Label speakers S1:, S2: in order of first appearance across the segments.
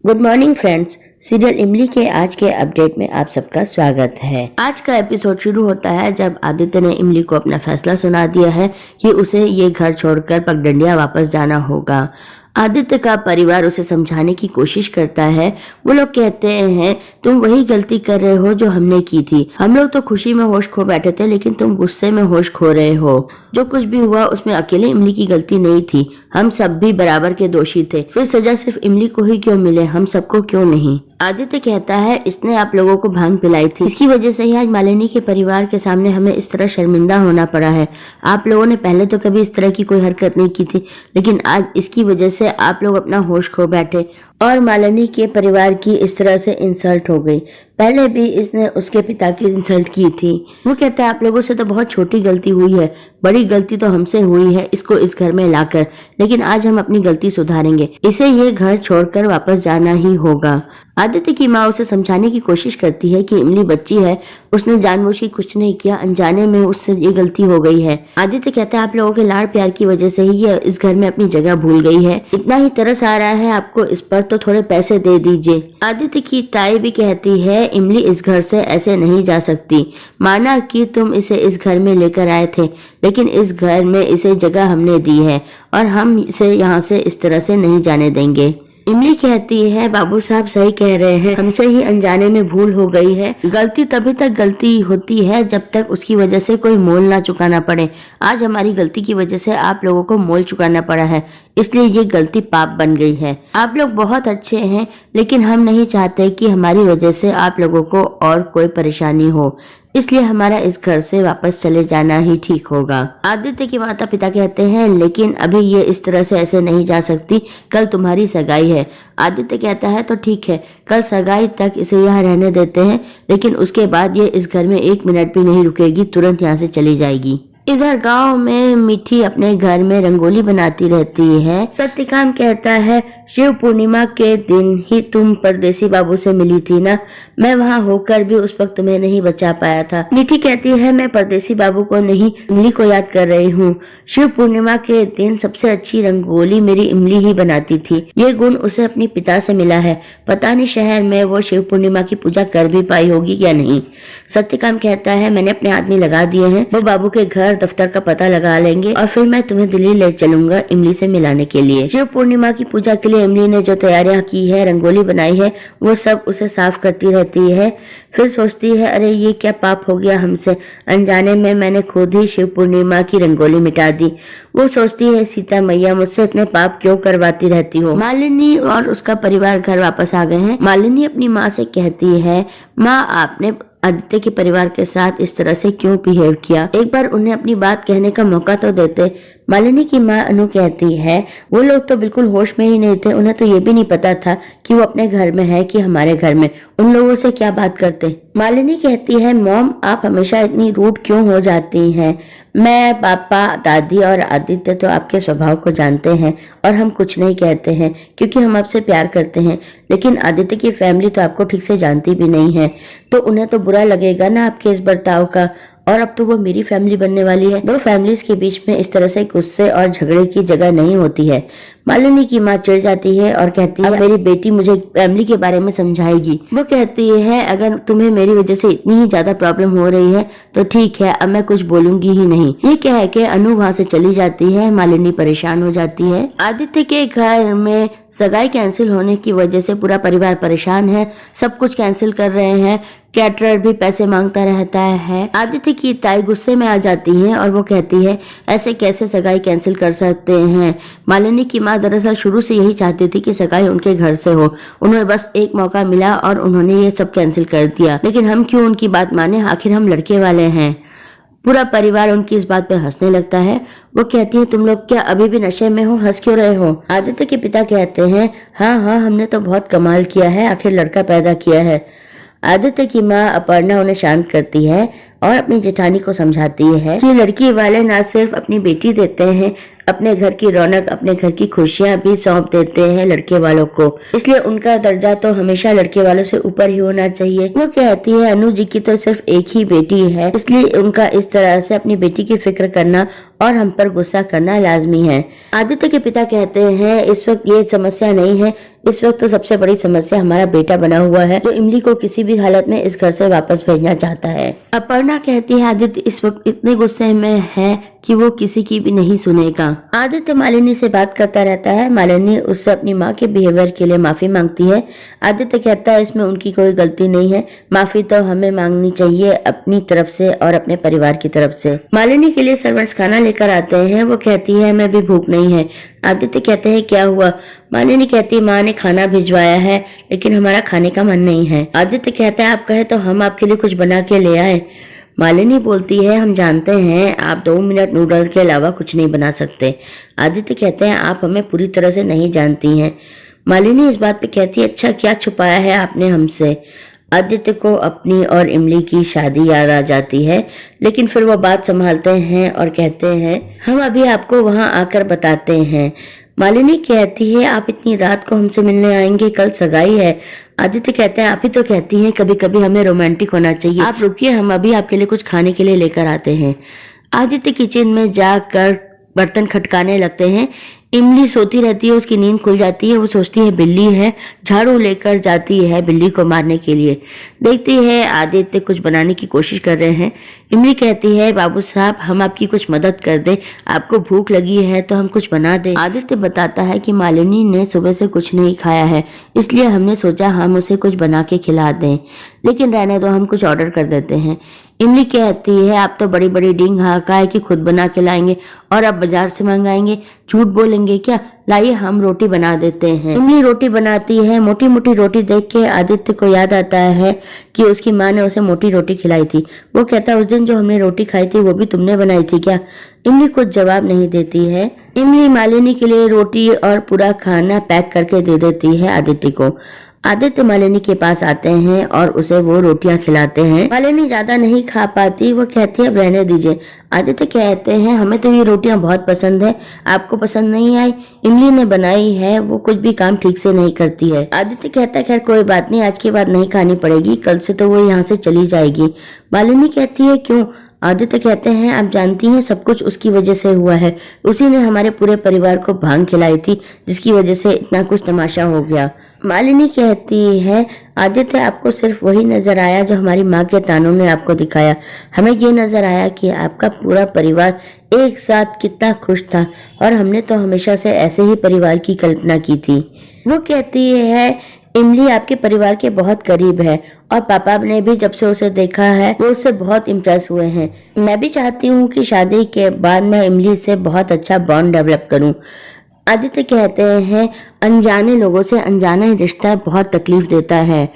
S1: Good morning friends. Serial इमली के आज के अपडेट में आप सबका स्वागत है। आज का एपिसोड शुरू होता है जब आदित्य ने इमली को अपना फैसला सुना दिया है कि उसे ये घर छोड़कर पगडंडिया वापस जाना होगा। आदित्य का परिवार उसे समझाने की कोशिश करता है। वो लोग कहते हैं तुम वही गलती कर रहे हो जो हमने की थी। हम लोग तो खुशी में होश खो बैठे थे, लेकिन तुम गुस्से में होश खो रहे हो। जो कुछ भी हुआ उसमें अकेले इमली की गलती नहीं थी, हम सब भी बराबर के दोषी थे। फिर सजा सिर्फ इमली को ही क्यों मिले, हम सबको क्यों नहीं? आदित्य कहता है इसने आप लोगों को भांग पिलाई थी, इसकी वजह से ही आज मालिनी के परिवार के सामने हमें इस तरह शर्मिंदा होना पड़ा है। आप लोगों ने पहले तो कभी इस तरह की कोई हरकत नहीं की थी, लेकिन आज इसकी वजह से आप लोग अपना होश खो बैठे और मालिनी के परिवार की इस तरह से इंसल्ट हो गई। पहले भी इसने उसके पिता की इंसल्ट की थी। वो कहता है आप लोगों से तो बहुत छोटी गलती हुई है, बड़ी गलती तो हमसे हुई है इसको इस घर में लाकर, लेकिन आज हम अपनी गलती सुधारेंगे। इसे ये घर छोड़कर वापस जाना ही होगा। आदित्य की माँ उसे समझाने की कोशिश करती है कि इमली बच्ची है, उसने जानबूझ के कुछ नहीं किया, अनजाने में उससे ये गलती हो गई है। आदित्य कहता है आप लोगों के लाड़ प्यार की वजह से ही ये इस घर में अपनी जगह भूल गई है। इतना ही तरस आ रहा है आपको इस पर तो थोड़े पैसे दे दीजिए। आदित्य की ताई भी कहती है इमली इस घर से ऐसे नहीं जा सकती। माना कि तुम इसे इस घर में लेकर आए थे, लेकिन इस घर में इसे जगह हमने दी है और हम इसे यहाँ से इस तरह से नहीं जाने देंगे। इमली कहती है बाबू साहब सही कह रहे हैं, हमसे ही अनजाने में भूल हो गई है। गलती तभी तक गलती होती है जब तक उसकी वजह से कोई मोल ना चुकाना पड़े। आज हमारी गलती की वजह से आप लोगों को मोल चुकाना पड़ा है, इसलिए ये गलती पाप बन गई है। आप लोग बहुत अच्छे हैं, लेकिन हम नहीं चाहते कि हमारी वजह से आप लोगों को और कोई परेशानी हो, इसलिए हमारा इस घर से वापस चले जाना ही ठीक होगा। आदित्य के माता पिता कहते हैं लेकिन अभी ये इस तरह से ऐसे नहीं जा सकती, कल तुम्हारी सगाई है। आदित्य कहता है तो ठीक है, कल सगाई तक इसे यहाँ रहने देते हैं, लेकिन उसके बाद ये इस घर में 1 मिनट भी नहीं रुकेगी, तुरंत यहाँ से चली जाएगी। इधर गांव में मिठी अपने घर में रंगोली बनाती रहती है। सत्यकाम कहता है शिव पूर्णिमा के दिन ही तुम परदेसी बाबू से मिली थी ना, मैं वहाँ होकर भी उस वक्त तुम्हें नहीं बचा पाया था। मिठी कहती है मैं परदेसी बाबू को नहीं, इमली को याद कर रही हूँ। शिव पूर्णिमा के दिन सबसे अच्छी रंगोली मेरी इमली ही बनाती थी, ये गुण उसे अपने पिता से मिला है। पता नहीं शहर में वो शिव पूर्णिमा की पूजा कर भी पाई होगी या नहीं। सत्यकाम कहता है मैंने अपने आदमी लगा दिए हैं, वो बाबू के घर दफ्तर का पता लगा लेंगे और फिर मैं तुम्हें दिल्ली ले चलूंगा इमली से मिलाने के लिए। शिव पूर्णिमा की पूजा के लिए इमली ने जो तैयारियां की है, रंगोली बनाई है, वो सब उसे साफ करती रहती है। फिर सोचती है अरे ये क्या पाप हो गया हमसे, अनजाने में मैंने खुद ही शिव पूर्णिमा की रंगोली मिटा दी। वो सोचती है सीता मैया मुझसे इतने पाप क्यों करवाती रहती हो। मालिनी और उसका परिवार घर वापस आ गए हैं। मालिनी अपनी माँ से कहती है माँ आपने आदित्य के परिवार के साथ इस तरह से क्यों बिहेव किया, एक बार उन्हें अपनी बात कहने का मौका तो देते। मालिनी की माँ अनु कहती है वो लोग तो बिल्कुल होश में ही नहीं थे, उन्हें तो ये भी नहीं पता था कि वो अपने घर में है कि हमारे घर में, उन लोगों से क्या बात करते। मालिनी कहती है मॉम आप हमेशा इतनी रूड क्यों हो जाती हैं, मैं पापा दादी और आदित्य तो आपके स्वभाव को जानते हैं और हम कुछ नहीं कहते हैं क्योंकि हम आपसे प्यार करते हैं, लेकिन आदित्य की फैमिली तो आपको ठीक से जानती भी नहीं है, तो उन्हें तो बुरा लगेगा ना आपके इस बर्ताव का। और अब तो वो मेरी फैमिली बनने वाली है, दो फैमिलीज के बीच में इस तरह से गुस्से और झगड़े की जगह नहीं होती है। मालिनी की माँ चिढ़ जाती है और कहती है मेरी बेटी मुझे फैमिली के बारे में समझाएगी। वो कहती है अगर तुम्हें मेरी वजह से इतनी ही ज्यादा प्रॉब्लम हो रही है तो ठीक है, अब मैं कुछ बोलूंगी ही नहीं। ये कह के अनु वहाँ से चली जाती है। मालिनी परेशान हो जाती है। आदित्य के घर में सगाई कैंसिल होने की वजह से पूरा परिवार परेशान है, सब कुछ कैंसिल कर रहे हैं, कैटरर भी पैसे मांगता रहता है। आदित्य की ताई गुस्से में आ जाती है और वो कहती है ऐसे कैसे सगाई कैंसिल कर सकते हैं। मालिनी की माँ दरअसल शुरू से यही चाहती थी कि सगाई उनके घर से हो, उन्हें बस एक मौका मिला और उन्होंने ये सब कैंसिल कर दिया, लेकिन हम क्यों उनकी बात माने, आखिर हम लड़के वाले हैं। पूरा परिवार उनकी इस बात पे हंसने लगता है। वो कहती है तुम लोग क्या अभी भी नशे में हो, हंस क्यों रहे हो। आदित्य के पिता कहते हैं हाँ हमने तो बहुत कमाल किया है, आखिर लड़का पैदा किया है। आदित्य की माँ अपर्णा उन्हें शांत करती है और अपनी जेठानी को समझाती है कि लड़की वाले ना सिर्फ अपनी बेटी देते हैं, अपने घर की रौनक, अपने घर की खुशियां भी सौंप देते हैं लड़के वालों को, इसलिए उनका दर्जा तो हमेशा लड़के वालों से ऊपर ही होना चाहिए। वो कहती है अनु जी की तो सिर्फ एक ही बेटी है, इसलिए उनका इस तरह से अपनी बेटी की फिक्र करना और हम पर गुस्सा करना लाजमी है। आदित्य के पिता कहते हैं इस वक्त ये समस्या नहीं है, इस वक्त तो सबसे बड़ी समस्या हमारा बेटा बना हुआ है जो इमली को किसी भी हालत में इस घर से वापस भेजना चाहता है। अपर्णा कहती है आदित्य इस वक्त इतने गुस्से में है कि वो किसी की भी नहीं सुनेगा। आदित्य मालिनी से बात करता रहता है। मालिनी उससे अपनी माँ के बिहेवियर के लिए माफी मांगती है। आदित्य कहता है इसमें उनकी कोई गलती नहीं है, माफी तो हमें मांगनी चाहिए अपनी तरफ से और अपने परिवार की तरफ से। मालिनी के लिए सर्वेंट्स खाना लेकर आते हैं। वो कहती है हमें भी भूख नहीं है। आदित्य कहते हैं क्या हुआ? मालिनी कहती है माँ ने खाना भिजवाया है लेकिन हमारा खाने का मन नहीं है। आदित्य कहता है आप कहे तो हम आपके लिए कुछ बना के ले आए। मालिनी बोलती है हम जानते हैं आप 2 मिनट नूडल्स के अलावा कुछ नहीं बना सकते। आदित्य कहते हैं आप हमें पूरी तरह से नहीं जानती हैं। मालिनी इस बात पे कहती है अच्छा क्या छुपाया है आपने हमसे। आदित्य को अपनी और इमली की शादी याद आ जाती है, लेकिन फिर वो बात संभालते हैं और कहते हैं हम अभी आपको वहां आकर बताते हैं। मालिनी कहती है आप इतनी रात को हमसे मिलने आएंगे, कल सगाई है। आदित्य कहते हैं आप ही तो कहती हैं कभी कभी हमें रोमांटिक होना चाहिए, आप रुकिए हम अभी आपके लिए कुछ खाने के लिए लेकर आते हैं। आदित्य किचन में जाकर बर्तन खटकाने लगते हैं। इमली सोती रहती है, उसकी नींद खुल जाती है। वो सोचती है बिल्ली है, झाड़ू लेकर जाती है बिल्ली को मारने के लिए। देखती है आदित्य कुछ बनाने की कोशिश कर रहे हैं। इमली कहती है बाबू साहब हम आपकी कुछ मदद कर दें, आपको भूख लगी है तो हम कुछ बना दें। आदित्य बताता है कि मालिनी ने सुबह से कुछ नहीं खाया है, इसलिए हमने सोचा हम उसे कुछ बना के खिला दें, लेकिन रहने दो हम कुछ ऑर्डर कर देते हैं। इमली कहती है आप तो बड़ी बड़ी डींग हाँका है कि खुद बना के लाएंगे और आप बाजार से मंगाएंगे, झूठ बोलेंगे क्या? लाइए हम रोटी बना देते हैं। इमली रोटी बनाती है। मोटी मोटी रोटी देख के आदित्य को याद आता है कि उसकी माँ ने उसे मोटी रोटी खिलाई थी। वो कहता है उस दिन जो हमने रोटी खाई थी वो भी तुमने बनाई थी क्या? इमली कुछ जवाब नहीं देती है। इमली मालिनी के लिए रोटी और पूरा खाना पैक करके दे देती है आदित्य को। आदित्य मालिनी के पास आते हैं और उसे वो रोटियां खिलाते हैं। मालिनी ज्यादा नहीं खा पाती, वो कहती है अब रहने दीजिए। आदित्य कहते हैं हमें तो ये रोटियां बहुत पसंद है, आपको पसंद नहीं आई? इमली ने बनाई है, वो कुछ भी काम ठीक से नहीं करती है। आदित्य कहता है खैर कोई बात नहीं, आज के बाद नहीं खानी पड़ेगी, कल से तो वो यहाँ से चली जाएगी। मालिनी कहती है क्यों? आदित्य कहते हैं आप जानती हैं सब कुछ उसकी वजह से हुआ है, उसी ने हमारे पूरे परिवार को भांग खिलाई थी जिसकी वजह से इतना कुछ तमाशा हो गया। मालिनी कहती है आदित्य आपको सिर्फ वही नजर आया जो हमारी माँ के तानों ने आपको दिखाया, हमें ये नजर आया कि आपका पूरा परिवार एक साथ कितना खुश था और हमने तो हमेशा से ऐसे ही परिवार की कल्पना की थी। वो कहती है इमली आपके परिवार के बहुत करीब है और पापा ने भी जब से उसे देखा है वो उससे बहुत इम्प्रेस हुए हैं। मैं भी चाहती हूँ कि शादी के बाद मैं इमली से बहुत अच्छा बॉन्ड डेवलप करूँ। आदित्य कहते हैं अनजाने लोगों से अनजाना रिश्ता बहुत तकलीफ देता है।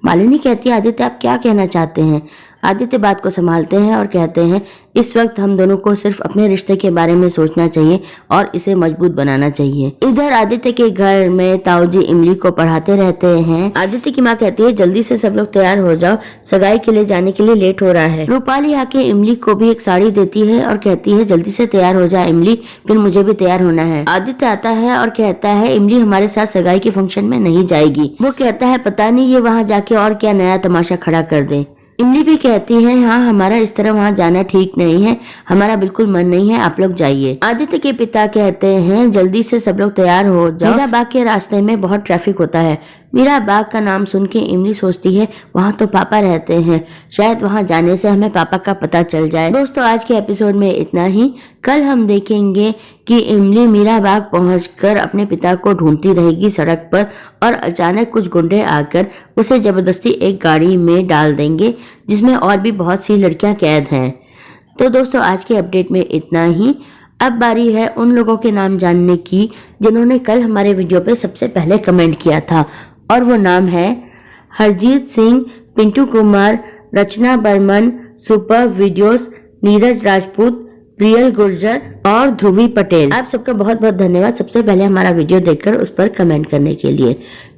S1: मालिनी कहती है आदित्य आप क्या कहना चाहते हैं? आदित्य बात को संभालते हैं और कहते हैं इस वक्त हम दोनों को सिर्फ अपने रिश्ते के बारे में सोचना चाहिए और इसे मजबूत बनाना चाहिए। इधर आदित्य के घर में ताऊजी इमली को पढ़ाते रहते हैं। आदित्य की माँ कहती है जल्दी से सब लोग तैयार हो जाओ, सगाई के लिए जाने के लिए लेट हो रहा है। रूपाली आके इमली को भी एक साड़ी देती है और कहती है जल्दी से तैयार हो जाए इमली, फिर मुझे भी तैयार होना है। आदित्य आता है और कहता है इमली हमारे साथ सगाई के फंक्शन में नहीं जाएगी। वो कहता है पता नहीं ये वहाँ जाके और क्या नया तमाशा खड़ा कर दे। इमली भी कहती है हाँ हमारा इस तरह वहाँ जाना ठीक नहीं है, हमारा बिल्कुल मन नहीं है, आप लोग जाइए। आदित्य के पिता कहते हैं जल्दी से सब लोग तैयार हो जाओ, मीरा बाग के रास्ते में बहुत ट्रैफिक होता है। मीरा बाग का नाम सुन के इमली सोचती है वहाँ तो पापा रहते हैं, शायद वहाँ जाने से हमें पापा का पता चल जाए। दोस्तों आज के एपिसोड में इतना ही। कल हम देखेंगे कि इमली मीरा बाग पहुंचकर अपने पिता को ढूंढती रहेगी सड़क पर और अचानक कुछ गुंडे आकर उसे जबरदस्ती एक गाड़ी में डाल देंगे जिसमें और भी बहुत सी लड़कियां कैद हैं। तो दोस्तों आज के अपडेट में इतना ही। अब बारी है उन लोगों के नाम जानने की जिन्होंने कल हमारे वीडियो पे सबसे पहले कमेंट किया था और वो नाम है हरजीत सिंह, पिंटू कुमार, रचना बर्मन, सुपर वीडियोस, नीरज राजपूत, प्रियल गुर्जर और ध्रुवी पटेल। आप सबका बहुत बहुत धन्यवाद सबसे पहले हमारा वीडियो देखकर उस पर कमेंट करने के लिए।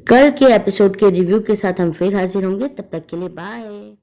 S1: कल के एपिसोड के रिव्यू के साथ हम फिर हाजिर होंगे, तब तक के लिए बाय।